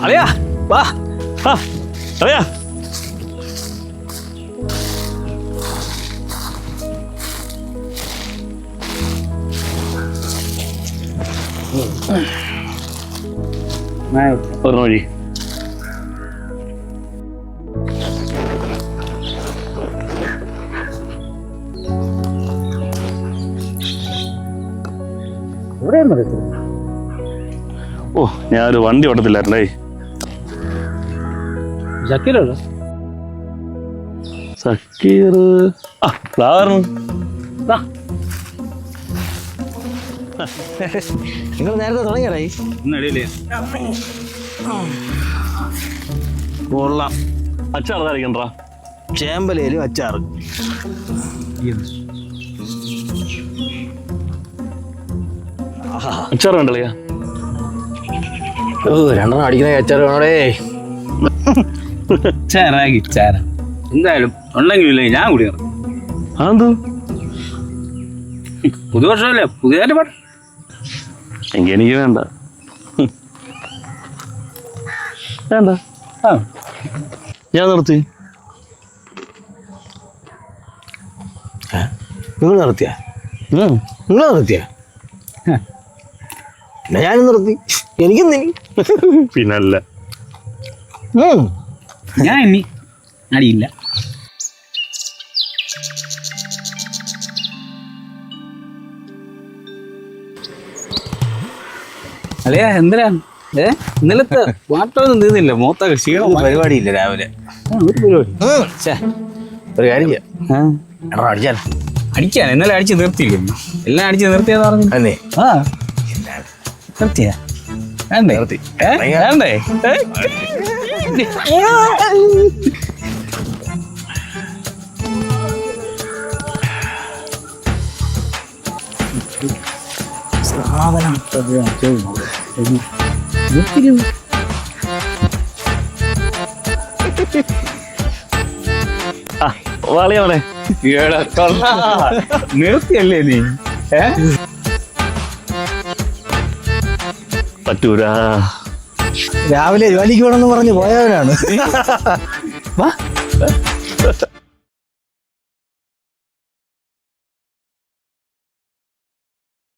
അളിയാ വാ അളിയാ ഒരു വഴി ഓ ഞാനൊരു വണ്ടി ഓട്ടത്തില്ലായിരുന്നേ. സക്കീർ നിങ്ങൾ നേരത്തെ തുടങ്ങിയായി കൊള്ളാം. അച്ചാറിക്കണ്ടാ ചേമ്പലയിലും അച്ചാറ്. അച്ചാർ വേണ്ടല്ലയാ? ഓ രണ്ടെണ്ണം അടിക്കുന്ന അച്ചാറ് വേണോടേ. ചാര എന്തായാലും ഉണ്ടെങ്കിലേ ഞാൻ കൂടി അതെന്തു പുതുവർഷമല്ലേ പുതിയതായിട്ട് പാട്ട് എനിക്ക് വേണ്ട വേണ്ട. ഞാൻ നിർത്തി. നിങ്ങൾ നിർത്തിയ നിങ്ങൾ നിർത്തിയ ഞാനും നിർത്തി. എനിക്കും പിന്നല്ല ഞാൻ ഇനി അടിയില്ല. അല്ലയാ എന്തിനാ ഇന്നലത്തെ പാട്ടൊന്നും തീർന്നില്ല. മൊത്തൊക്കെ ക്ഷീണം. പരിപാടിയില്ല രാവിലെ. ഒരു പരിപാടി ഒരു കാര്യം ചെയ്യാം. അടിച്ചാൽ അടിക്കാൻ ഇന്നലെ അടിച്ച് നിർത്തിയിരിക്കുന്നു. എല്ലാം അടിച്ച് നിർത്തിയാന്ന് പറഞ്ഞു. അല്ലേ? ആ നിർത്തിയാ വേണ്ടേ? വേണ്ടേ? സാധനം വാളിയോടെ നിർത്തിയല്ലേ നീ? പറ്റൂരാ. രാവിലെ ജോലിക്ക് വേണമെന്ന് പറഞ്ഞ് പോയവനാണ്.